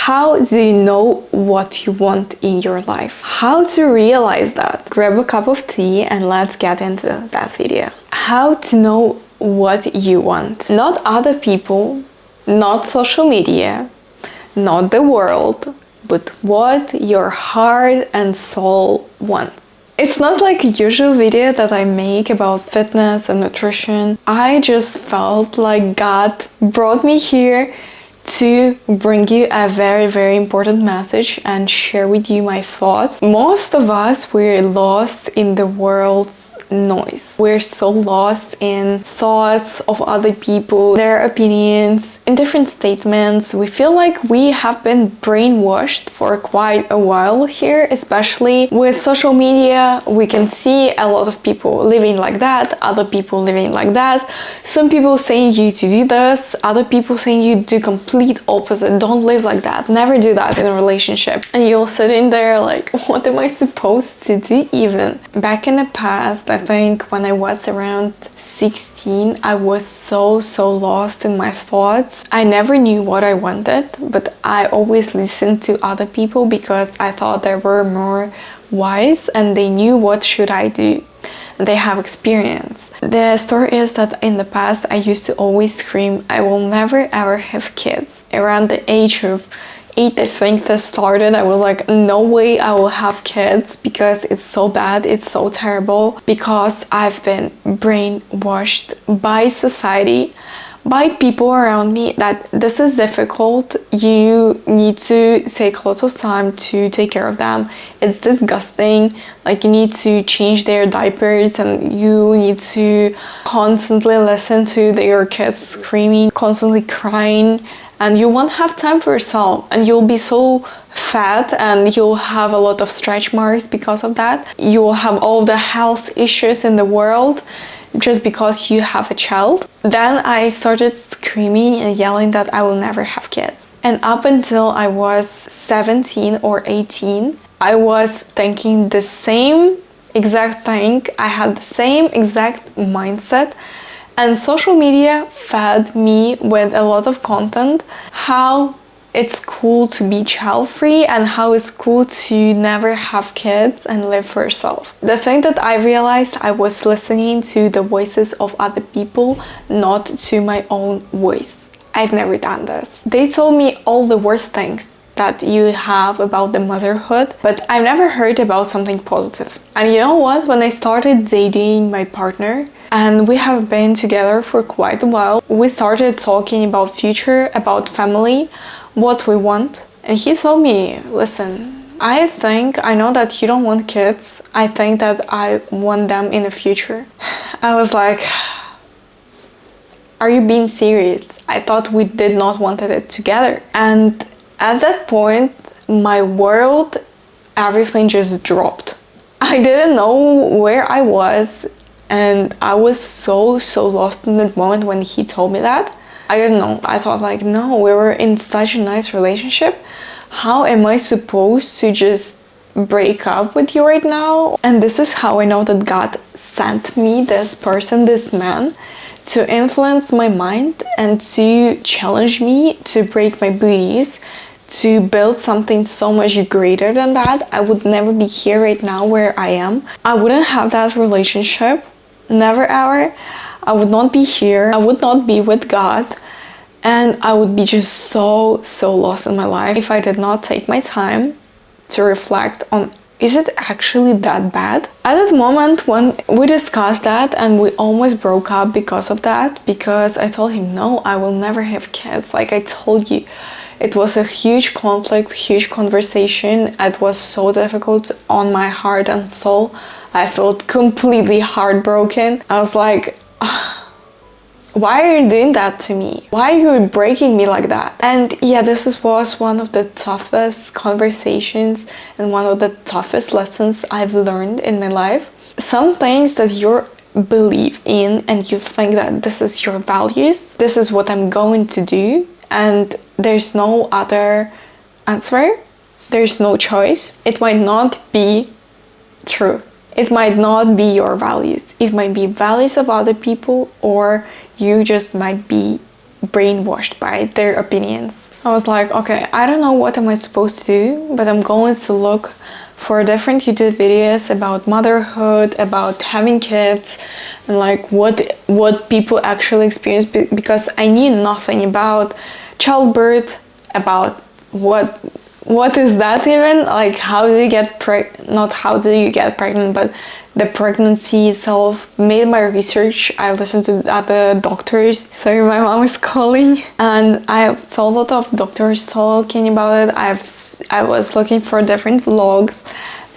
How do you know what you want in your life? How to realize that? Grab a cup of tea and let's get into that video. How to know what you want. Not other people, not social media, not the world, but what your heart and soul want. It's not like a usual video that I make about fitness and nutrition. I just felt like God brought me here to bring you a very important message and share with you my thoughts. Most of us, we're lost in the world's noise. We're so lost in thoughts of other people, their opinions, in different statements. We feel like we have been brainwashed for quite a while here, especially with social media. We can see a lot of people living like that, other people living like that. Some people saying you to do this, other people saying you do complete opposite. Don't live like that. Never do that in a relationship. And you're sitting there like, what am I supposed to do even? Back in the past, I think when I was around 16, I was so lost in my thoughts. I never knew what I wanted, but I always listened to other people because I thought they were more wise and they knew what should I do. They have experience. The story is that in the past I used to always scream, I will never ever have kids. Around the age of 8, I think this started. I was like, no way I will have kids because it's so bad, it's so terrible, because I've been brainwashed by society, by people around me, that this is difficult. You need to take lots of time to take care of them. It's disgusting. Like, you need to change their diapers and you need to constantly listen to your kids screaming, constantly crying, and you won't have time for yourself and you'll be so fat and you'll have a lot of stretch marks because of that. You will have all the health issues in the world just because you have a child. Then I started screaming and yelling that I will never have kids. And up until I was 17 or 18, I was thinking the same exact thing. I had the same exact mindset. And social media fed me with a lot of content, how it's cool to be child-free and how it's cool to never have kids and live for yourself. The thing that I realized, I was listening to the voices of other people, not to my own voice. I've never done this. They told me all the worst things that you have about the motherhood, but I've never heard about something positive. And you know what? When I started dating my partner, and we have been together for quite a while, we started talking about future, about family, what we want. And he told me, listen, I know that you don't want kids. I think that I want them in the future. I was like, are you being serious? I thought we did not want it together. And at that point, my world, everything just dropped. I didn't know where I was. And I was so lost in that moment when he told me that. I didn't know. I thought like, no, we were in such a nice relationship. How am I supposed to just break up with you right now? And this is how I know that God sent me this person, this man, to influence my mind and to challenge me, to break my beliefs, to build something so much greater than that. I would never be here right now where I am. I wouldn't have that relationship. Never ever. I would not be here. I would not be with God. And I would be just so lost in my life if I did not take my time to reflect on, is it actually that bad? At that moment when we discussed that and we almost broke up because of that, because I told him, no, I will never have kids. Like I told you, it was a huge conflict, huge conversation. It was so difficult on my heart and soul. I felt completely heartbroken. I was like, why are you doing that to me? Why are you breaking me like that? And yeah, was one of the toughest conversations and one of the toughest lessons I've learned in my life. Some things that you believe in and you think that this is your values, this is what I'm going to do, and there's no other answer, there's no choice. It might not be true. It might not be your values. It might be values of other people, or you just might be brainwashed by their opinions. I was like, okay, I don't know what am I supposed to do, but I'm going to look for different YouTube videos about motherhood, about having kids, and like what people actually experience, because I knew nothing about childbirth, about what is that even, like how do you get not how do you get pregnant, but the pregnancy itself. Made my research, I listened to other doctors. Sorry, my mom is calling. And I saw a lot of doctors talking about it. I was looking for different vlogs,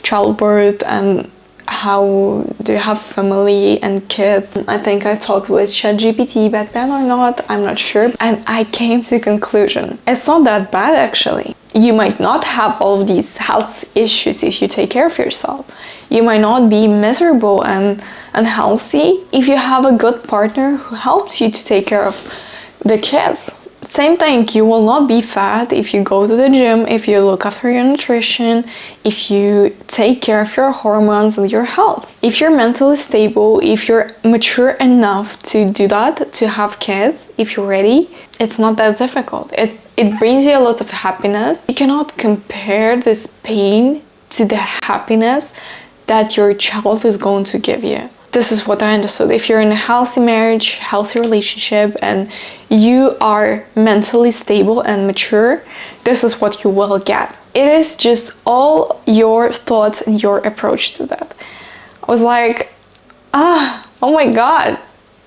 childbirth, and how do you have family and kids. I think I talked with ChatGPT back then or not, I'm not sure. And I came to a conclusion. It's not that bad actually. You might not have all of these health issues if you take care of yourself. You might not be miserable and unhealthy if you have a good partner who helps you to take care of the kids. Same thing, you will not be fat if you go to the gym, if you look after your nutrition, if you take care of your hormones and your health. If you're mentally stable, if you're mature enough to do that, to have kids, if you're ready, it's not that difficult. It brings you a lot of happiness. You cannot compare this pain to the happiness that your child is going to give you. This is what I understood. If you're in a healthy marriage, healthy relationship, and you are mentally stable and mature, this is what you will get. It is just all your thoughts and your approach to that. I was like, oh my God,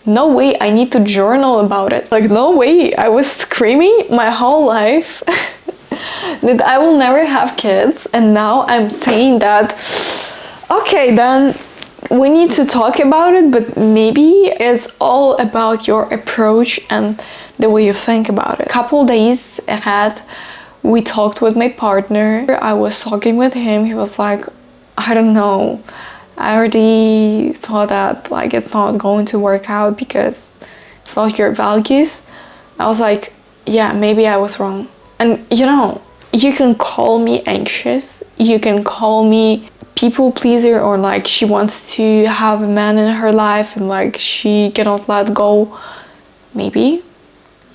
no way, I need to journal about it. Like, no way, I was screaming my whole life that I will never have kids, and now I'm saying that, okay, then we need to talk about it, but maybe it's all about your approach and the way you think about it. A couple days ahead, we talked with my partner. I was talking with him. He was like, I don't know. I already thought that like it's not going to work out because it's not your values. I was like, yeah, maybe I was wrong. And you know, you can call me anxious. You can call me people pleaser, or like she wants to have a man in her life and like she cannot let go. Maybe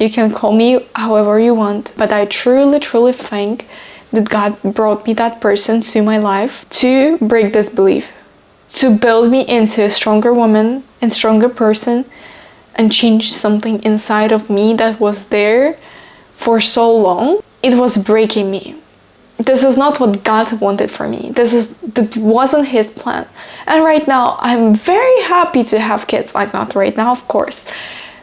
you can call me however you want, but I truly think that God brought me that person to my life to break this belief, to build me into a stronger woman and stronger person, and change something inside of me that was there for so long. It was breaking me. This is not what God wanted for me. That wasn't His plan. And right now, I'm very happy to have kids. Like, not right now, of course.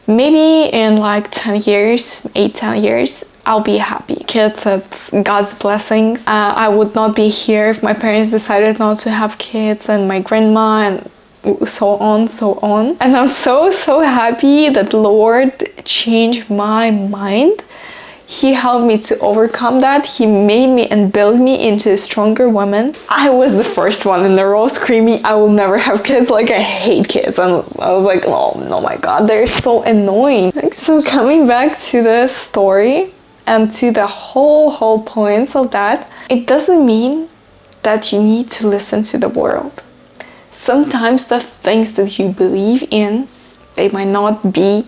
Maybe in like 10 years, 8-10 years, I'll be happy. Kids, it's God's blessings. I would not be here if my parents decided not to have kids, and my grandma, and so on. And I'm so happy that Lord changed my mind. He helped me to overcome that. He made me and built me into a stronger woman. I was the first one in the row screaming, I will never have kids. Like, I hate kids. And I was like, oh my God, they're so annoying. So coming back to the story and to the whole points of that, it doesn't mean that you need to listen to the world. Sometimes the things that you believe in, they might not be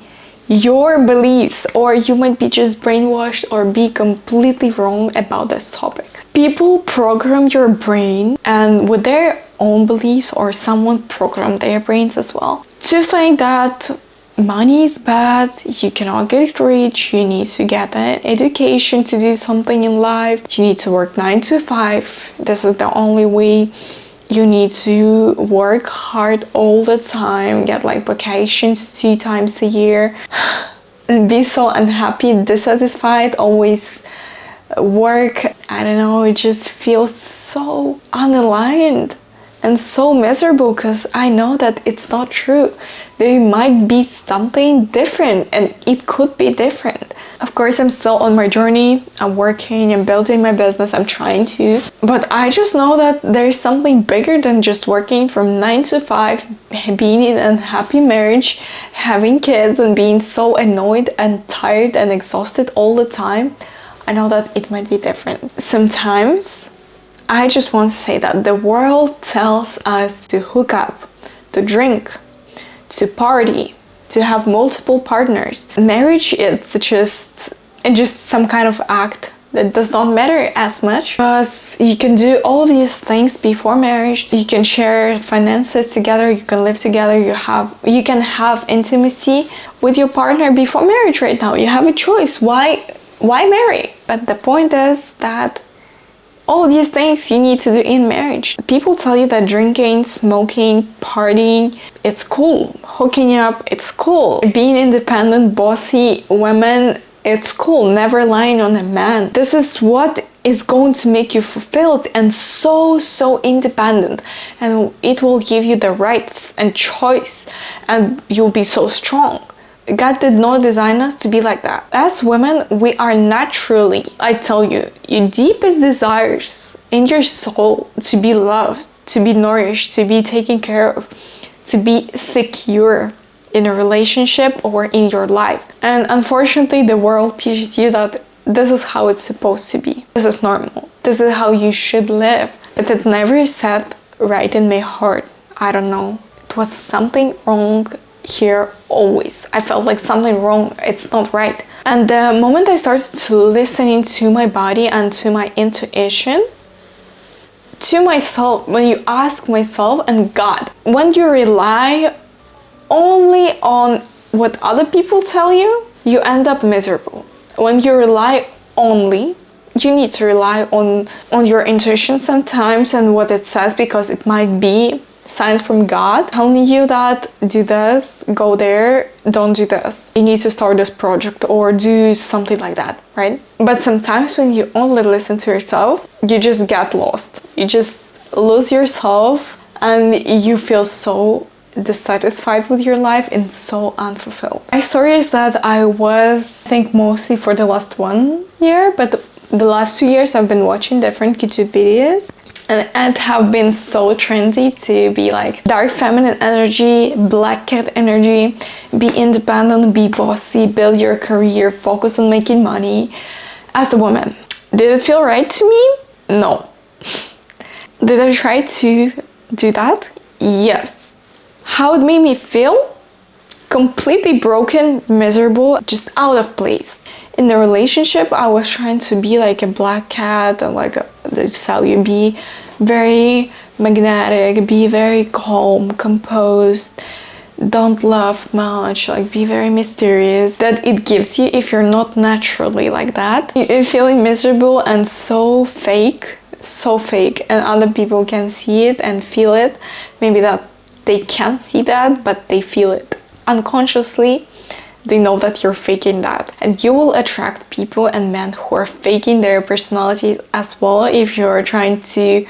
your beliefs, or you might be just brainwashed or be completely wrong about this topic. People program your brain, and with their own beliefs, or someone programmed their brains as well, to think that money is bad, you cannot get rich, you need to get an education to do something in life, you need to work 9 to 5, this is the only way. You need to work hard all the time, get like vacations 2 times a year, and be so unhappy, dissatisfied, always work. I don't know, it just feels so unaligned and so miserable, because I know that it's not true. There might be something different, and it could be different. Of course, I'm still on my journey. I'm working, I'm building my business, I'm trying to. But I just know that there's something bigger than just working from 9 to 5, being in a happy marriage, having kids, and being so annoyed and tired and exhausted all the time. I know that it might be different. Sometimes, I just want to say that the world tells us to hook up, to drink, to party, to have multiple partners. Marriage is just some kind of act that does not matter as much, because you can do all of these things before marriage. You can share finances together, you can live together, you can have intimacy with your partner before marriage. Right now you have a choice. Why marry? But the point is that all these things you need to do in marriage. People tell you that drinking, smoking, partying, it's cool. Hooking up, it's cool. Being independent, bossy women, it's cool. Never lying on a man. This is what is going to make you fulfilled and so independent. And it will give you the rights and choice, and you'll be so strong. God did not design us to be like that. As women, we are naturally, I tell you, your deepest desires in your soul to be loved, to be nourished, to be taken care of, to be secure in a relationship or in your life. And unfortunately, the world teaches you that this is how it's supposed to be. This is normal. This is how you should live. But it never sat right in my heart. I don't know. It was something wrong here always. I felt like something wrong. It's not right. And the moment I started to listening to my body and to my intuition, to myself, when you ask myself and God, when you rely only on what other people tell you, you end up miserable. When you rely only, you need to rely on your intuition sometimes and what it says, because it might be signs from God telling you that do this, go there, don't do this. You need to start this project or do something like that, right? But sometimes when you only listen to yourself, you just get lost. You just lose yourself and you feel so dissatisfied with your life and so unfulfilled. My story is that I think mostly for the last 1 year, but the last 2 years I've been watching different YouTube videos and have been so trendy to be like dark feminine energy, black cat energy, be independent, be bossy, build your career, focus on making money as a woman. Did it feel right to me? No. Did I try to do that? Yes. How it made me feel? Completely broken, miserable, just out of place. In the relationship, I was trying to be like a black cat, and that's how you be very magnetic, be very calm, composed, don't laugh much, like be very mysterious. That it gives you if you're not naturally like that. You're feeling miserable and so fake, and other people can see it and feel it. Maybe that they can't see that, but they feel it unconsciously. They know that you're faking that, and you will attract people and men who are faking their personalities as well if you're trying to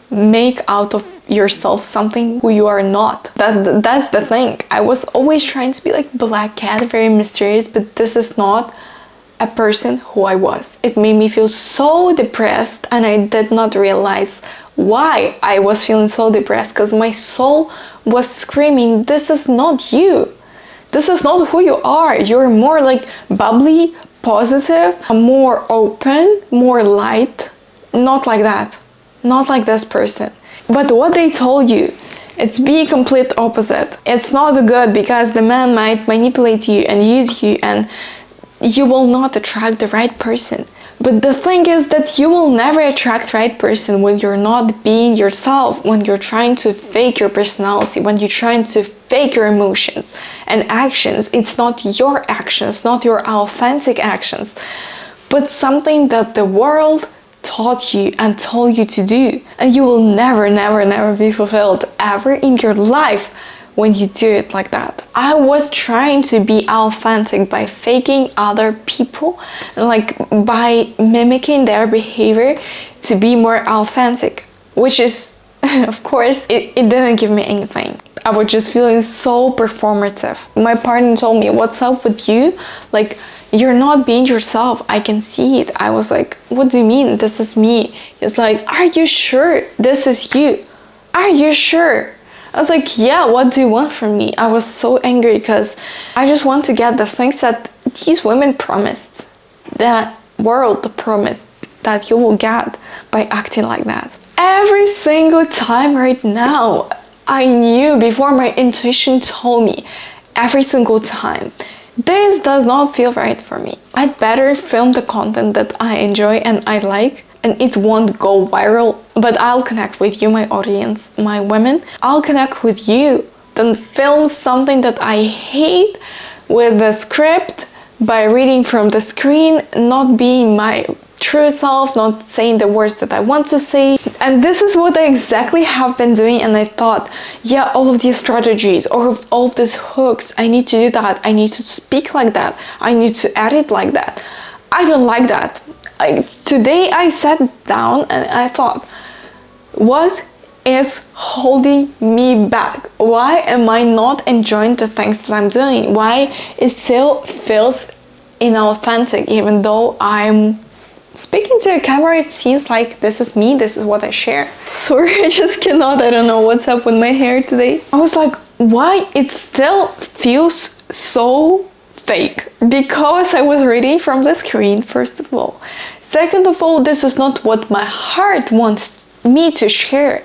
make out of yourself something who you are not. That's the thing. I was always trying to be like black cat, very mysterious, but this is not a person who I was. It made me feel so depressed, and I did not realize why I was feeling so depressed, because my soul was screaming, this is not you. This is not who you are. You're more like bubbly, positive, more open, more light. Not like that. Not like this person. But what they told you, it's the complete opposite. It's not good, because the man might manipulate you and use you, and you will not attract the right person. But the thing is that you will never attract the right person when you're not being yourself, when you're trying to fake your personality, when you're trying to fake your emotions and actions. It's not your actions, not your authentic actions, but something that the world taught you and told you to do. And you will never be fulfilled ever in your life when you do it like that. I was trying to be authentic by faking other people, like by mimicking their behavior to be more authentic, which is, of course, it didn't give me anything. I was just feeling so performative. My partner told me, what's up with you? Like, you're not being yourself. I can see it. I was like, what do you mean? This is me. He's like, are you sure this is you? Are you sure? I was like, yeah, what do you want from me? I was so angry because I just want to get the things that these women promised, that world promised that you will get by acting like that. Every single time right now, I knew before my intuition told me every single time. This does not feel right for me. I'd better film the content that I enjoy and I like, and it won't go viral, but I'll connect with you, my audience, my women. I'll connect with you than film something that I hate with the script by reading from the screen, not being my true self, not saying the words that I want to say. And this is what I exactly have been doing, and I thought, yeah, all of these strategies or all of these hooks, I need to do that, I need to speak like that, I need to edit like that. I don't like that. Today I sat down and I thought, what is holding me back? Why am I not enjoying the things that I'm doing? Why it still feels inauthentic, even though I'm speaking to a camera? It seems like this is me, this is what I share. Sorry, I just cannot, I don't know what's up with my hair today. I was like, why it still feels so fake? Because I was reading from the screen, first of all. Second of all, this is not what my heart wants me to share,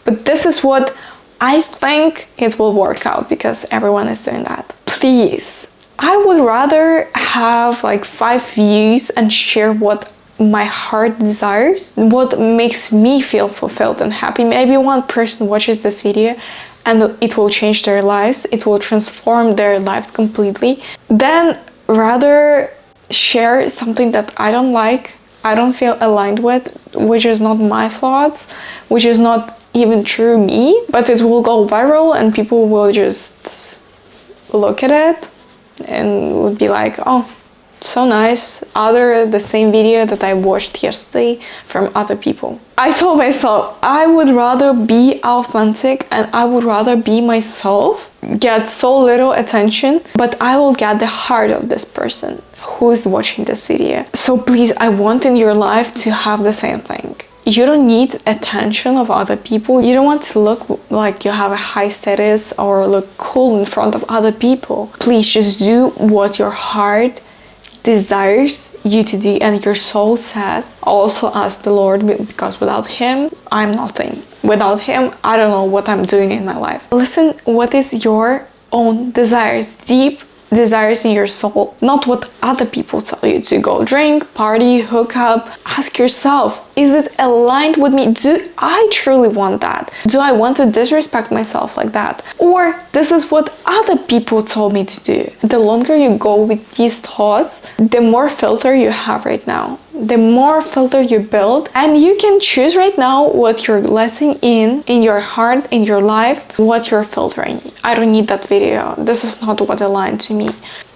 but this is what I think it will work out because everyone is doing that. Please, I would rather have like 5 views and share what my heart desires, what makes me feel fulfilled and happy. Maybe one person watches this video and it will change their lives, it will transform their lives completely, then rather share something that I don't like, I don't feel aligned with, which is not my thoughts, which is not even true me, but it will go viral and people will just look at it and would be like, oh, so nice, the same video that I watched yesterday from other people. I told myself I would rather be authentic and I would rather be myself, get so little attention, but I will get the heart of this person who is watching this video. So please, I want in your life to have the same thing. You don't need attention of other people. You don't want to look like you have a high status or look cool in front of other people. Please just do what your heart desires you to do and your soul says. Also ask the Lord, because without him I'm nothing. Without him I don't know what I'm doing in my life. Listen, what is your own desires, deep desires in your soul, not what other people tell you to go drink, party, hook up. Ask yourself, is it aligned with me? Do I truly want that? Do I want to disrespect myself like that? Or this is what other people told me to do? The longer you go with these thoughts, the more filter you have right now, the more filter you build, and you can choose right now what you're letting in your heart, in your life, what you're filtering. I don't need that video. This is not what aligned to me.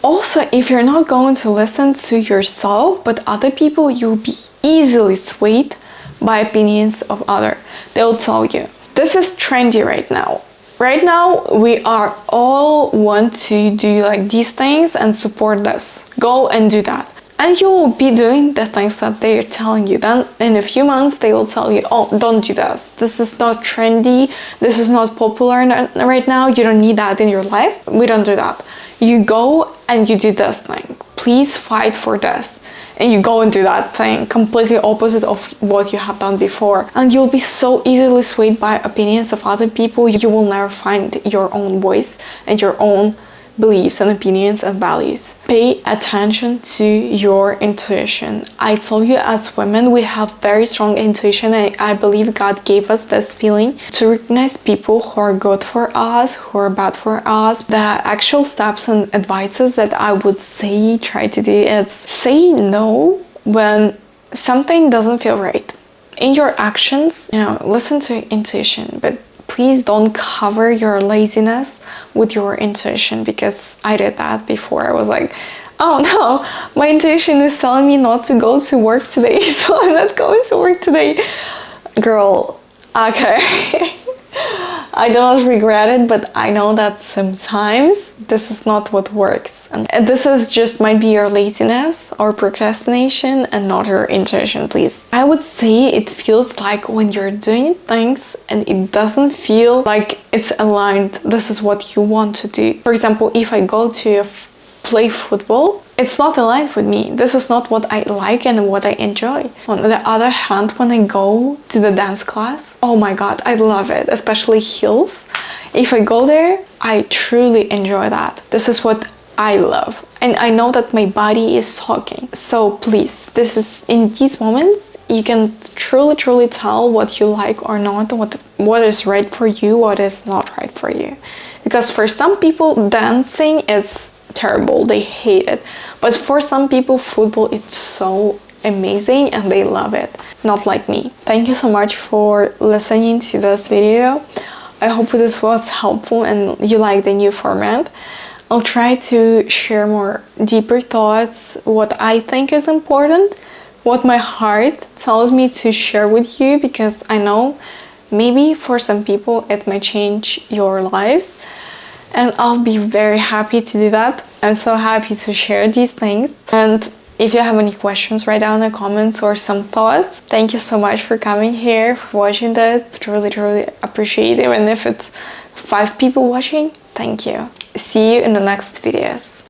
Also, if you're not going to listen to yourself but other people, you'll be easily swayed by opinions of others. They'll tell you, this is trendy right now. Right now, we are all want to do like these things and support this. Go and do that. And you will be doing the things that they are telling you. Then in a few months, they will tell you, oh, don't do this. This is not trendy. This is not popular right now. You don't need that in your life. We don't do that. You go and you do this thing. Please fight for this. And you go and do that thing, completely opposite of what you have done before. And you'll be so easily swayed by opinions of other people. You will never find your own voice and your own beliefs and opinions and values. Pay attention to your intuition. I told you, as women, we have very strong intuition, and I believe God gave us this feeling to recognize people who are good for us, who are bad for us. The actual steps and advices that I would say try to do is say no when something doesn't feel right. In your actions, listen to your intuition, but please don't cover your laziness with your intuition, because I did that before. I was like, oh no, my intuition is telling me not to go to work today, so I'm not going to work today. Girl, okay. I don't regret it, but I know that sometimes this is not what works. And this is just might be your laziness or procrastination and not your intuition, please. I would say it feels like when you're doing things and it doesn't feel like it's aligned, this is what you want to do. For example, if I go to play football, it's not aligned with me. This is not what I like and what I enjoy. On the other hand, when I go to the dance class, oh my god, I love it, especially heels. If I go there, I truly enjoy that. This is what I love. And I know that my body is talking. So please, this is in these moments, you can truly tell what you like or not, what is right for you, what is not right for you. Because for some people, dancing is terrible, they hate it. But for some people, football is so amazing and they love it. Not like me. Thank you so much for listening to this video. I hope this was helpful and you like the new format. I'll try to share more deeper thoughts, what I think is important, what my heart tells me to share with you, because I know maybe for some people it might change your lives, and I'll be very happy to do that. I'm so happy to share these things. And if you have any questions, write down in the comments or some thoughts. Thank you so much for coming here, for watching this. Truly appreciate it. Even if it's 5 people watching, thank you. See you in the next videos.